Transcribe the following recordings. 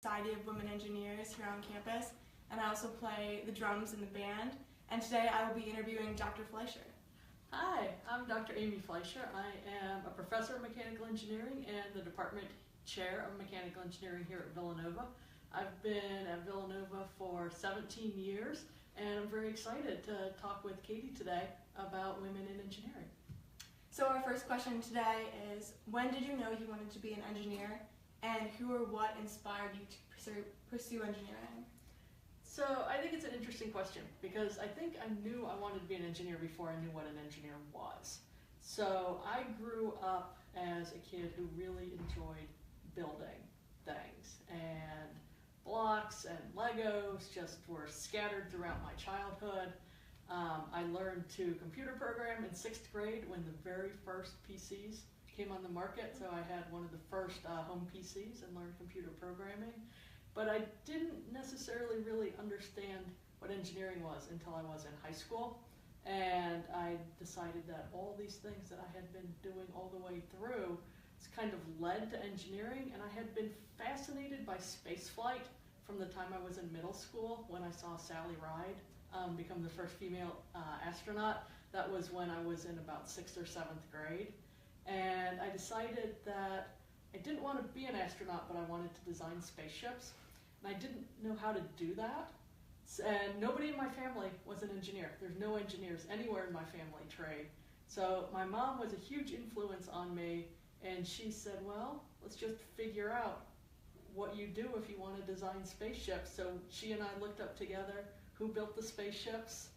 Society of Women Engineers here on campus, and I also play the drums in the band. And today I will be interviewing Dr. Fleischer. Hi, I'm Dr. Amy Fleischer. I am a professor of mechanical engineering and the department chair of mechanical engineering here at Villanova. I've been at Villanova for 17 years, and I'm very excited to talk with Katie today about women in engineering. So our first question today is, when did you know you wanted to be an engineer, and who or what inspired you to pursue engineering? So I think it's an interesting question because I think I knew I wanted to be an engineer before I knew what an engineer was. So I grew up as a kid who really enjoyed building things, and blocks and Legos just were scattered throughout my childhood. I learned to computer program in 6th grade when the very first PCs came on the market, so I had one of the first home PCs and learned computer programming. But I didn't necessarily really understand what engineering was until I was in high school, and I decided that all these things that I had been doing all the way through kind of led to engineering, and I had been fascinated by spaceflight from the time I was in middle school when I saw Sally Ride become the first female astronaut. That was when I was in about 6th or 7th grade. And I decided that I didn't want to be an astronaut, but I wanted to design spaceships. And I didn't know how to do that. And nobody in my family was an engineer. There's no engineers anywhere in my family tree. So my mom was a huge influence on me, and she said, well, let's just figure out what you do if you want to design spaceships. So she and I looked up together who built the spaceships,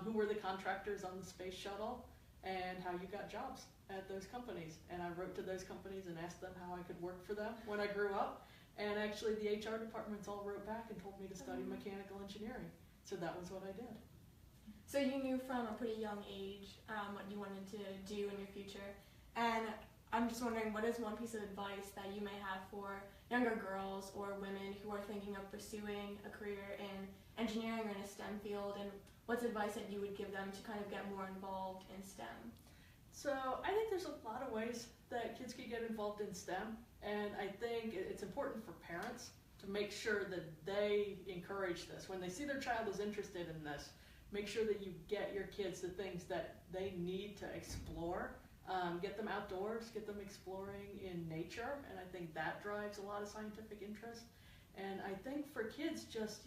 who were the contractors on the space shuttle, and how you got jobs at those companies. And I wrote to those companies and asked them how I could work for them when I grew up. And actually the HR departments all wrote back and told me to study mechanical engineering. So that was what I did. So you knew from a pretty young age what you wanted to do in your future. And I'm just wondering, what is one piece of advice that you may have for younger girls or women who are thinking of pursuing a career in engineering or in a STEM field, and what's advice that you would give them to kind of get more involved in STEM? So I think there's a lot of ways that kids can get involved in STEM, and I think it's important for parents to make sure that they encourage this. When they see their child is interested in this, make sure that you get your kids the things that they need to explore. Get them outdoors, get them exploring in nature, and I think that drives a lot of scientific interest. And I think for kids, just,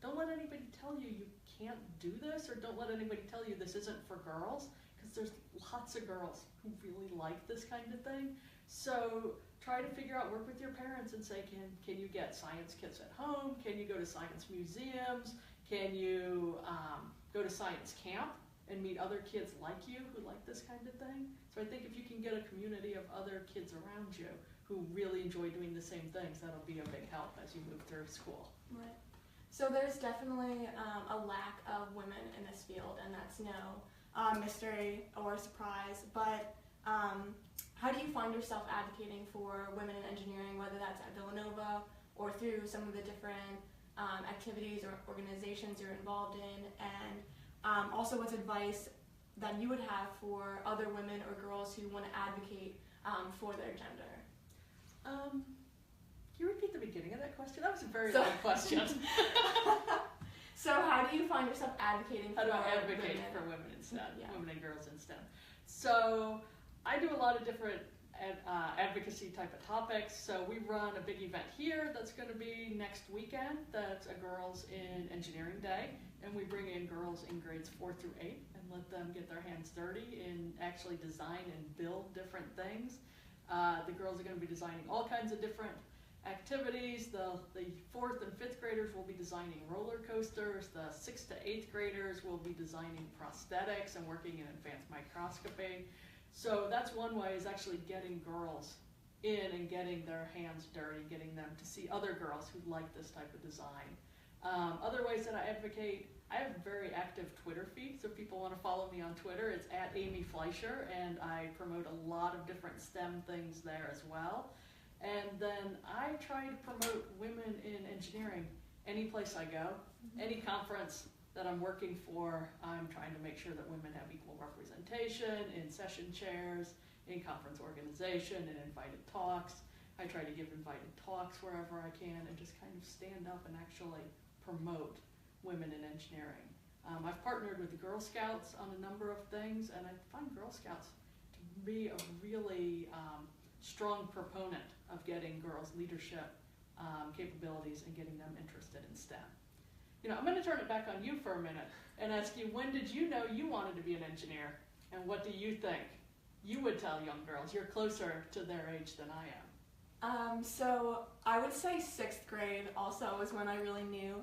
don't let anybody tell you you can't do this, or don't let anybody tell you this isn't for girls, because there's lots of girls who really like this kind of thing. So try to figure out, work with your parents and say, can you get science kits at home? Can you go to science museums? Can you go to science camp and meet other kids like you who like this kind of thing? So I think if you can get a community of other kids around you who really enjoy doing the same things, that'll be a big help as you move through school. Right. So there's definitely a lack of women in this field, and that's no mystery or surprise, but how do you find yourself advocating for women in engineering, whether that's at Villanova or through some of the different activities or organizations you're involved in, and also what's advice that you would have for other women or girls who want to advocate for their gender? Can you repeat the beginning of that question? That was a very long question. So how do you find yourself advocating for women? How do I advocate for women in STEM, women and girls in STEM? So I do a lot of different advocacy type of topics. So we run a big event here that's going to be next weekend. That's a Girls in Engineering Day, and we bring in girls in grades 4 through 8 and let them get their hands dirty and actually design and build different things. The girls are going to be designing all kinds of different activities. The 4th and 5th graders will be designing roller coasters. The 6th to 8th graders will be designing prosthetics and working in advanced microscopy. So that's one way, is actually getting girls in and getting their hands dirty, getting them to see other girls who like this type of design. Other ways that I advocate, I have a very active Twitter feed, so if people want to follow me on Twitter, it's @AmyFleischer, and I promote a lot of different STEM things there as well. And then I try to promote women in engineering any place I go, any conference that I'm working for. I'm trying to make sure that women have equal representation in session chairs, in conference organization, and invited talks. I try to give invited talks wherever I can and just kind of stand up and actually promote women in engineering. I've partnered with the Girl Scouts on a number of things, and I find Girl Scouts to be a really strong proponent of getting girls leadership capabilities and getting them interested in STEM. You know, I'm going to turn it back on you for a minute and ask you, when did you know you wanted to be an engineer, and what do you think you would tell young girls? You're closer to their age than I am. So I would say 6th grade also was when I really knew.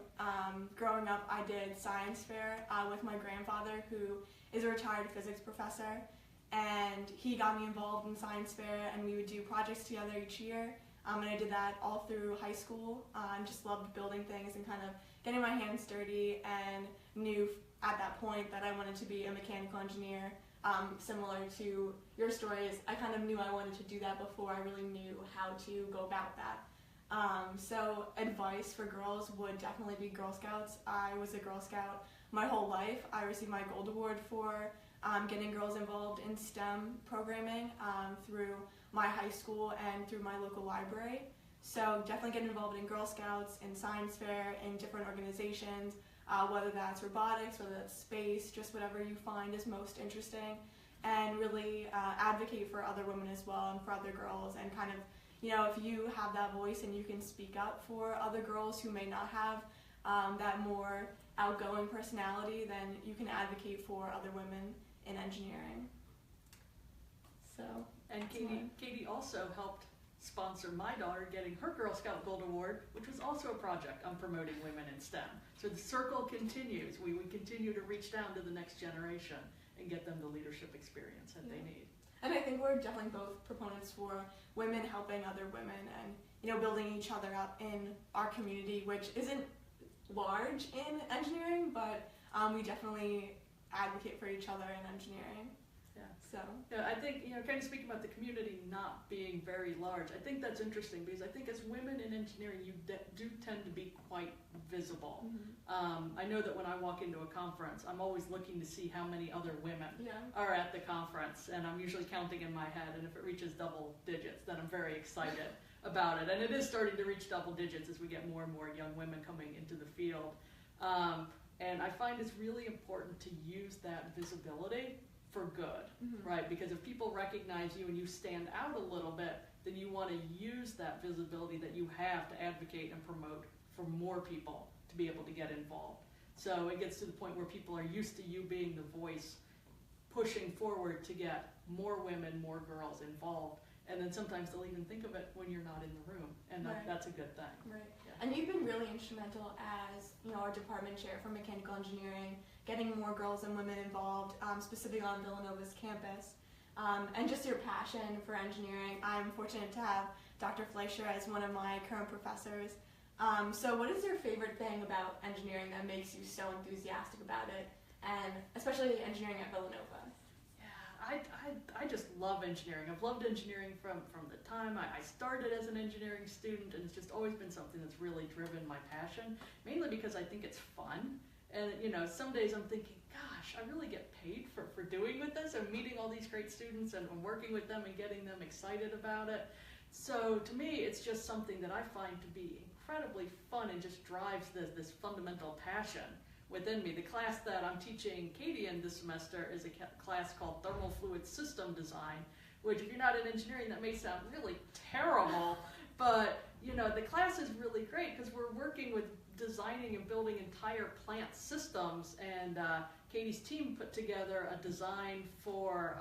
Growing up, I did science fair with my grandfather, who is a retired physics professor, and he got me involved in science fair, and we would do projects together each year. And I did that all through high school, and just loved building things and kind of getting my hands dirty, and knew at that point that I wanted to be a mechanical engineer. Similar to your stories, I kind of knew I wanted to do that before I really knew how to go about that. So advice for girls would definitely be Girl Scouts. I was a Girl Scout my whole life. I received my Gold Award for getting girls involved in STEM programming through my high school and through my local library. So definitely get involved in Girl Scouts, in science fair, in different organizations, whether that's robotics, whether that's space, just whatever you find is most interesting, and really advocate for other women as well and for other girls, and kind of, you know, if you have that voice and you can speak up for other girls who may not have that more outgoing personality, then you can advocate for other women in engineering. So, and Katie also helped sponsor my daughter getting her Girl Scout Gold Award, which was also a project on promoting women in STEM. So the circle continues. We continue to reach down to the next generation and get them the leadership experience that they need. And I think we're definitely both proponents for women helping other women, and, you know, building each other up in our community, which isn't large in engineering, but we definitely advocate for each other in engineering. Yeah. So. Yeah, I think, you know, kind of speaking about the community not being very large, I think that's interesting, because I think as women in engineering, you do tend to be quite visible. Mm-hmm. I know that when I walk into a conference, I'm always looking to see how many other women are at the conference, and I'm usually counting in my head, and if it reaches double digits, then I'm very excited about it. And it is starting to reach double digits as we get more and more young women coming into the field. And I find it's really important to use that visibility for good, right? Because if people recognize you and you stand out a little bit, then you want to use that visibility that you have to advocate and promote for more people to be able to get involved. So it gets to the point where people are used to you being the voice, pushing forward to get more women, more girls involved. And then sometimes they'll even think of it when you're not in the room, and that's a good thing. Right. Yeah. And you've been really instrumental as, you know, our department chair for mechanical engineering, getting more girls and women involved, specifically on Villanova's campus, and just your passion for engineering. I'm fortunate to have Dr. Fleischer as one of my current professors. So what is your favorite thing about engineering that makes you so enthusiastic about it, and especially engineering at Villanova? I just love engineering. I've loved engineering from the time I started as an engineering student, and it's just always been something that's really driven my passion, mainly because I think it's fun. And, you know, some days I'm thinking, gosh, I really get paid for doing with this. I'm meeting all these great students and I'm working with them and getting them excited about it. So to me, it's just something that I find to be incredibly fun and just drives this fundamental passion within me. The class that I'm teaching Katie in this semester is a class called Thermal Fluid System Design, which, if you're not in engineering, that may sound really terrible, but, you know, the class is really great because we're working with designing and building entire plant systems, and Katie's team put together a design for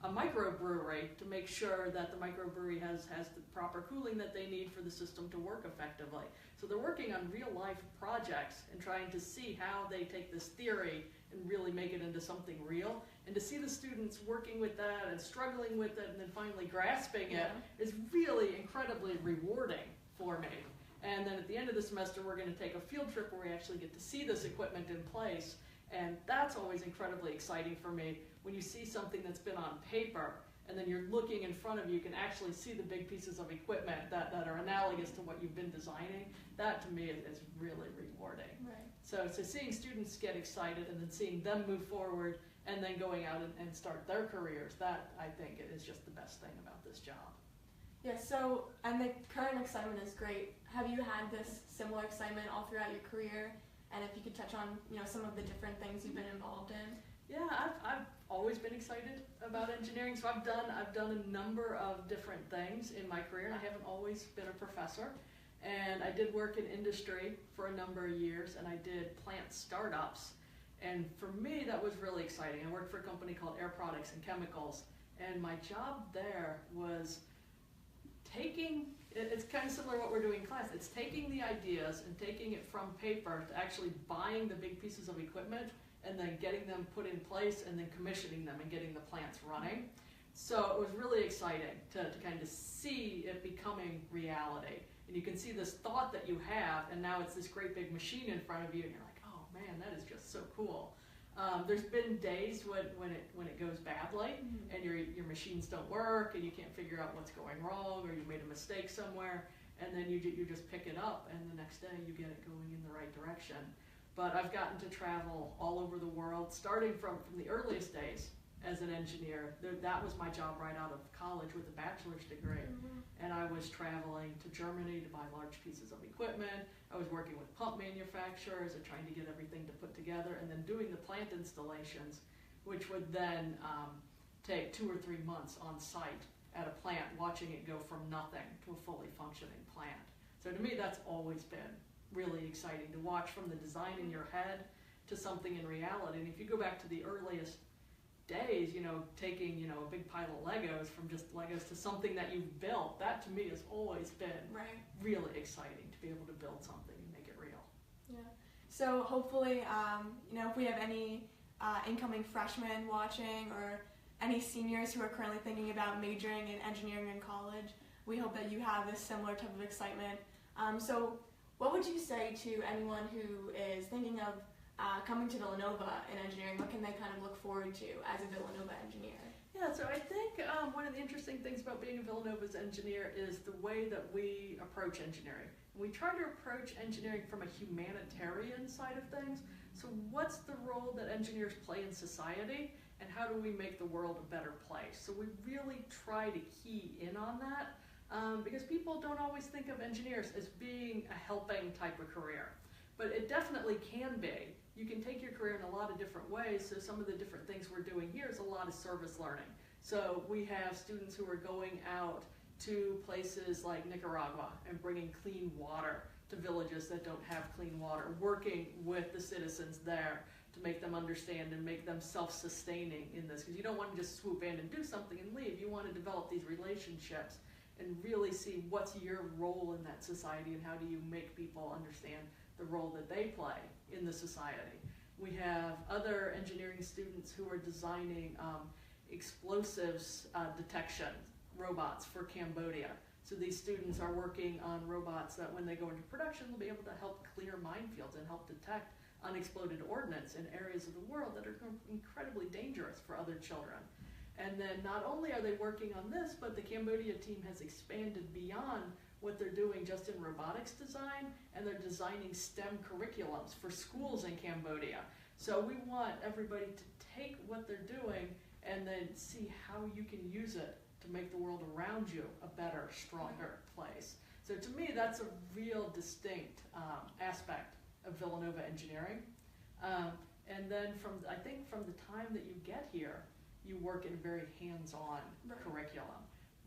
a microbrewery to make sure that the microbrewery has the proper cooling that they need for the system to work effectively. So they're working on real-life projects and trying to see how they take this theory and really make it into something real. And to see the students working with that and struggling with it and then finally grasping it is really incredibly rewarding for me. And then at the end of the semester, we're going to take a field trip where we actually get to see this equipment in place. And that's always incredibly exciting for me, when you see something that's been on paper and then you're looking in front of you, you can actually see the big pieces of equipment that are analogous to what you've been designing. That to me is really rewarding. Right. So seeing students get excited and then seeing them move forward and then going out and start their careers, that I think is just the best thing about this job. Yeah, so, and the current excitement is great. Have you had this similar excitement all throughout your career? And if you could touch on, some of the different things you've been involved in. Yeah, I've always been excited about engineering. So I've done a number of different things in my career. I haven't always been a professor. And I did work in industry for a number of years, and I did plant startups. And for me, that was really exciting. I worked for a company called Air Products and Chemicals, and my job there was it's kind of similar to what we're doing in class. It's taking the ideas and taking it from paper to actually buying the big pieces of equipment and then getting them put in place and then commissioning them and getting the plants running. So it was really exciting to kind of see it becoming reality. And you can see this thought that you have, and now it's this great big machine in front of you, and you're like, oh man, that is just so cool. There's been days when it goes badly, and your machines don't work, and you can't figure out what's going wrong, or you made a mistake somewhere, and then you just pick it up, and the next day you get it going in the right direction. But I've gotten to travel all over the world, starting from the earliest days as an engineer. That was my job right out of college with a bachelor's degree. And I was traveling to Germany to buy large pieces of equipment. I was working with pump manufacturers and trying to get everything to put together, and then doing the plant installations, which would then take 2 or 3 months on site at a plant, watching it go from nothing to a fully functioning plant. So to me, that's always been really exciting to watch, from the design in your head to something in reality. And if you go back to the earliest days, taking, a big pile of Legos from just Legos to something that you've built, that to me has always been really exciting, to be able to build something and make it real. Yeah. So hopefully, if we have any incoming freshmen watching, or any seniors who are currently thinking about majoring in engineering in college, we hope that you have this similar type of excitement. So what would you say to anyone who is thinking of coming to Villanova in engineering? What can they kind of look forward to as a Villanova engineer? Yeah, so I think one of the interesting things about being a Villanova's engineer is the way that we approach engineering. We try to approach engineering from a humanitarian side of things. So what's the role that engineers play in society, and how do we make the world a better place? So we really try to key in on that, because people don't always think of engineers as being a helping type of career. But it definitely can be. You can take your career in a lot of different ways. So some of the different things we're doing here is a lot of service learning. So we have students who are going out to places like Nicaragua and bringing clean water to villages that don't have clean water, working with the citizens there to make them understand and make them self-sustaining in this. Because you don't want to just swoop in and do something and leave. You want to develop these relationships and really see what's your role in that society, and how do you make people understand the role that they play in the society. We have other engineering students who are designing explosives detection robots for Cambodia. So these students are working on robots that when they go into production, they'll be able to help clear minefields and help detect unexploded ordnance in areas of the world that are incredibly dangerous for other children. And then not only are they working on this, but the Cambodia team has expanded beyond what they're doing just in robotics design, and they're designing STEM curriculums for schools in Cambodia. So we want everybody to take what they're doing and then see how you can use it to make the world around you a better, stronger place. So to me, that's a real distinct aspect of Villanova Engineering. And then from the time that you get here, you work in a very hands-on curriculum.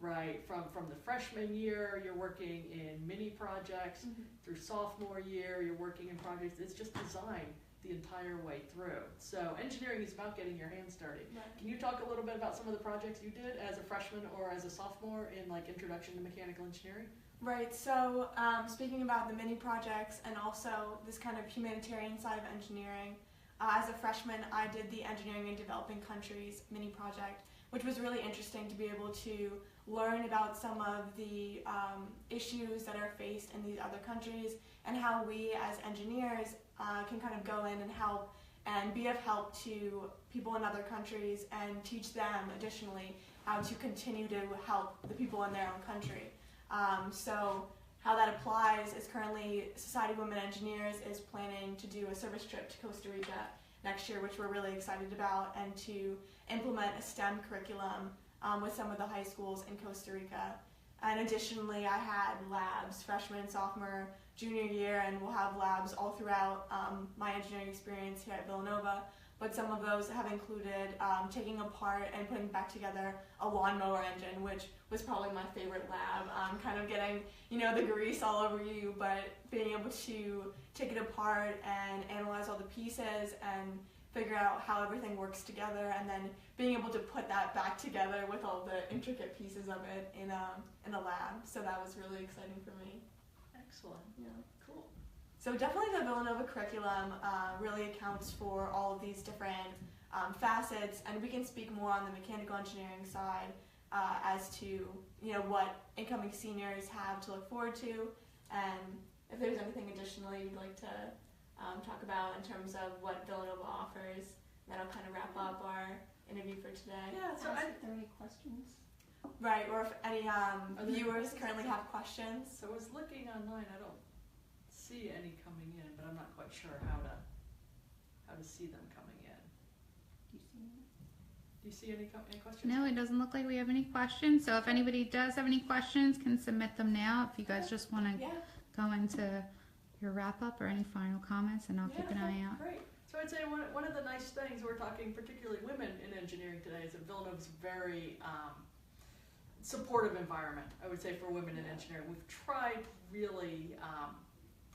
Right, from the freshman year, you're working in mini projects. Through sophomore year, you're working in projects. It's just design the entire way through. So engineering is about getting your hands dirty. Can you talk a little bit about some of the projects you did as a freshman or as a sophomore in like Introduction to Mechanical Engineering? Right, so speaking about the mini projects and also this kind of humanitarian side of engineering, as a freshman, I did the Engineering in Developing Countries mini project, which was really interesting to be able to learn about some of the issues that are faced in these other countries, and how we as engineers can kind of go in and help and be of help to people in other countries, and teach them additionally how to continue to help the people in their own country. So how that applies is currently Society of Women Engineers is planning to do a service trip to Costa Rica next year, which we're really excited about, and to implement a STEM curriculum with some of the high schools in Costa Rica. And additionally, I had labs freshman, sophomore, junior year, and we'll have labs all throughout my engineering experience here at Villanova. But some of those have included taking apart and putting back together a lawnmower engine, which was probably my favorite lab. Kind of getting, the grease all over you, but being able to take it apart and analyze all the pieces and figure out how everything works together, and then being able to put that back together with all the intricate pieces of it in a lab. So that was really exciting for me. Excellent. Yeah. Cool. So definitely the Villanova curriculum really accounts for all of these different facets, and we can speak more on the mechanical engineering side as to what incoming seniors have to look forward to, and if there's anything additionally you'd like to talk about in terms of what Villanova offers. That'll kind of wrap up our interview for today. Yeah. So If there are any questions? Right, or if any viewers questions? currently have questions. So I was looking online. I don't see any coming in, but I'm not quite sure how to see them coming in. Do you see any? Do you see any questions? No, it doesn't look like we have any questions. So if anybody does have any questions, can submit them now. If you guys just want to Yeah. go into your wrap up or any final comments, and I'll keep an eye out. Great. So I'd say one of the nice things, we're talking particularly women in engineering today, is that Villanova's very supportive environment, I would say, for women in engineering. We've tried really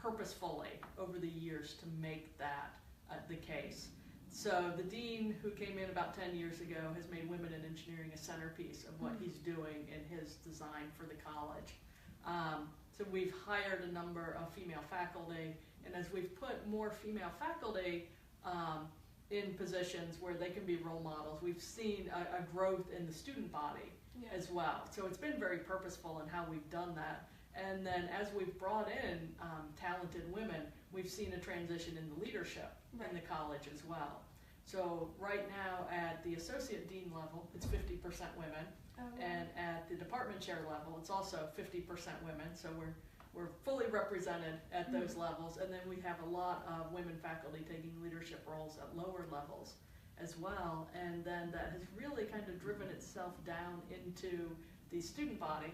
purposefully over the years to make that the case. So the dean, who came in about 10 years ago, has made women in engineering a centerpiece of what he's doing in his design for the college. So we've hired a number of female faculty, and as we've put more female faculty in positions where they can be role models, we've seen a growth in the student body as well. So it's been very purposeful in how we've done that. And then as we've brought in talented women, we've seen a transition in the leadership in the college as well. So right now at the associate dean level, it's 50% women. And at the department chair level, it's also 50% women, so we're fully represented at those levels. And then we have a lot of women faculty taking leadership roles at lower levels as well. And then that has really kind of driven itself down into the student body.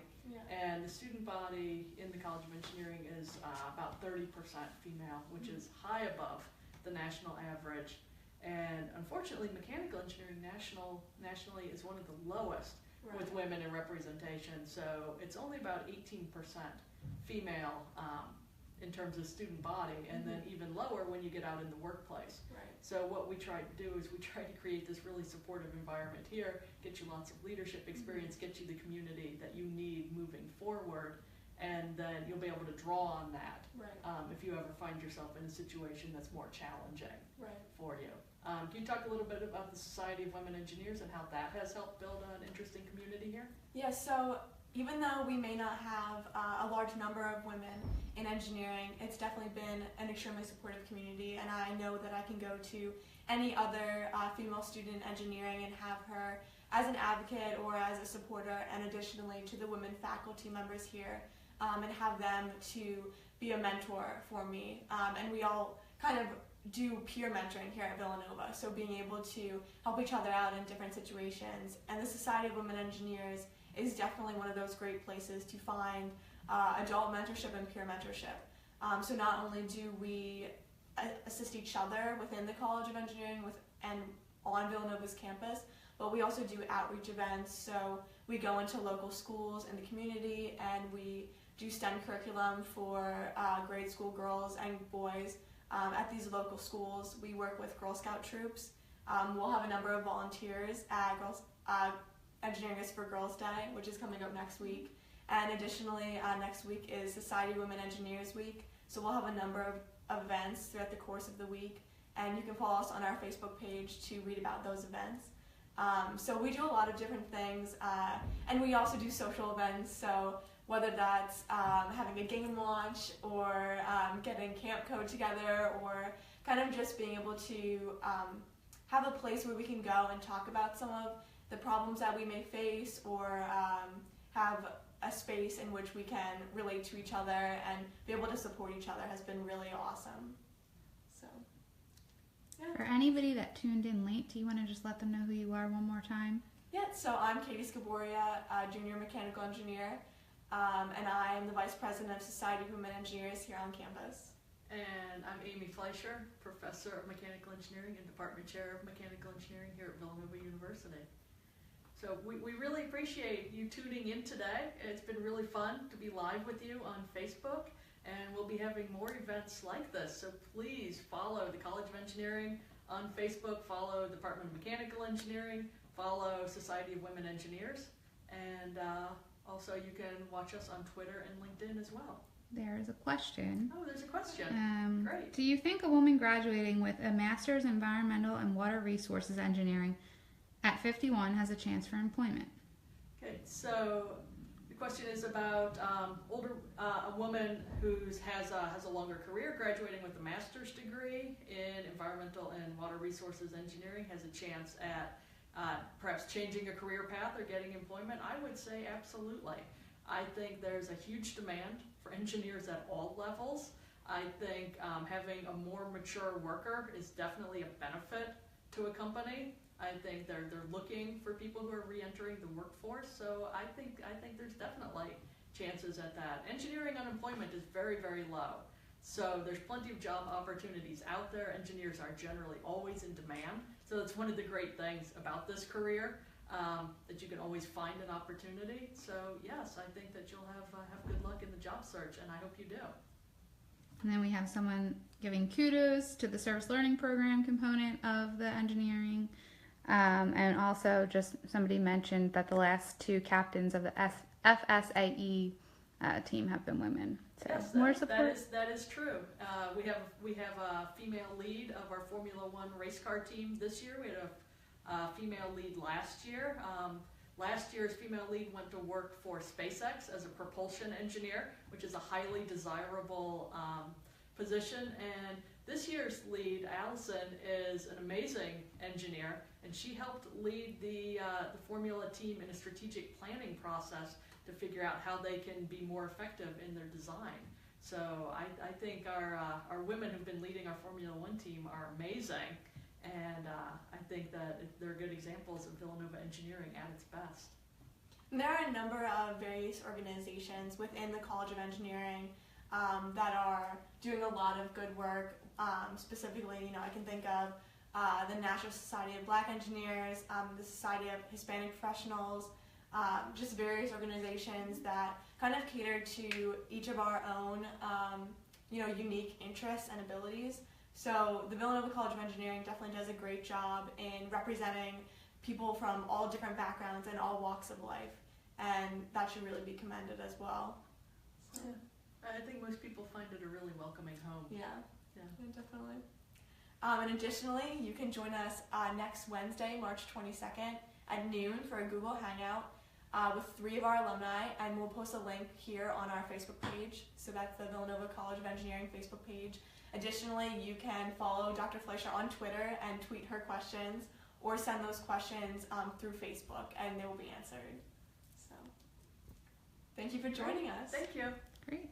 And the student body in the College of Engineering is about 30% female, which is high above the national average. And unfortunately, mechanical engineering nationally is one of the lowest with women in representation. So it's only about 18% female in terms of student body, and then even lower when you get out in the workplace. So what we try to do is we try to create this really supportive environment here, get you lots of leadership experience, get you the community that you need moving forward, and then you'll be able to draw on that if you ever find yourself in a situation that's more challenging for you. Can you talk a little bit about the Society of Women Engineers and how that has helped build an interesting community here? Yes, so even though we may not have a large number of women in engineering, it's definitely been an extremely supportive community, and I know that I can go to any other female student in engineering and have her as an advocate or as a supporter, and additionally to the women faculty members here, and have them to be a mentor for me. And we all kind of do peer mentoring here at Villanova, so being able to help each other out in different situations. And the Society of Women Engineers is definitely one of those great places to find adult mentorship and peer mentorship. So not only do we assist each other within the College of Engineering and on Villanova's campus, but we also do outreach events. So we go into local schools in the community, and we do STEM curriculum for grade school girls and boys. At these local schools, we work with Girl Scout troops. We'll have a number of volunteers at Engineering is for Girls Day, which is coming up next week. And additionally, next week is Society of Women Engineers Week. So we'll have a number of events throughout the course of the week. And you can follow us on our Facebook page to read about those events. So we do a lot of different things. And we also do social events. So whether that's having a game launch or getting camp code together, or kind of just being able to have a place where we can go and talk about some of the problems that we may face, or have a space in which we can relate to each other and be able to support each other has been really awesome. So, yeah. For anybody that tuned in late, do you want to just let them know who you are one more time? Yeah, so I'm Katie Scoboria, junior mechanical engineer. and I am the Vice President of Society of Women Engineers here on campus. And I'm Amy Fleischer, Professor of Mechanical Engineering and Department Chair of Mechanical Engineering here at Villanova University. So we really appreciate you tuning in today. It's been really fun to be live with you on Facebook, and we'll be having more events like this. So please follow the College of Engineering on Facebook, follow Department of Mechanical Engineering, follow Society of Women Engineers, and also you can watch us on Twitter and LinkedIn as well. There's a question. Oh, there's a question. Great. Do you think a woman graduating with a Master's in Environmental and Water Resources Engineering at 51 has a chance for employment? Okay, so the question is about a woman who has a longer career, graduating with a master's degree in environmental and water resources engineering, has a chance at perhaps changing a career path or getting employment. I would say absolutely. I think there's a huge demand for engineers at all levels. I think having a more mature worker is definitely a benefit to a company. I think they're looking for people who are re-entering the workforce, so I think there's definitely chances at that. Engineering unemployment is very, very low, so there's plenty of job opportunities out there. Engineers are generally always in demand, so it's one of the great things about this career, that you can always find an opportunity. So yes, I think that you'll have good luck in the job search, and I hope you do. And then we have someone giving kudos to the service learning program component of the engineering. And also just somebody mentioned that the last two captains of the FSAE team have been women. So yes, more support. That is true. We have a female lead of our Formula One race car team this year. We had a female lead last year. Last year's female lead went to work for SpaceX as a propulsion engineer, which is a highly desirable position. And this year's lead, Allison, is an amazing engineer, and she helped lead the Formula team in a strategic planning process to figure out how they can be more effective in their design. So I think our women who've been leading our Formula One team are amazing, and I think that they're good examples of Villanova Engineering at its best. And there are a number of various organizations within the College of Engineering that are doing a lot of good work. Specifically, I can think of the National Society of Black Engineers, the Society of Hispanic Professionals, just various organizations that kind of cater to each of our own, unique interests and abilities. So the Villanova College of Engineering definitely does a great job in representing people from all different backgrounds and all walks of life, and that should really be commended as well. So. Yeah. I think most people find it a really welcoming home. Yeah, definitely. And additionally, you can join us next Wednesday, March 22nd at noon for a Google Hangout with 3 of our alumni, and we'll post a link here on our Facebook page. So that's the Villanova College of Engineering Facebook page. Additionally, you can follow Dr. Fleischer on Twitter and tweet her questions, or send those questions through Facebook, and they will be answered. So, thank you for joining us. Thank you. Great.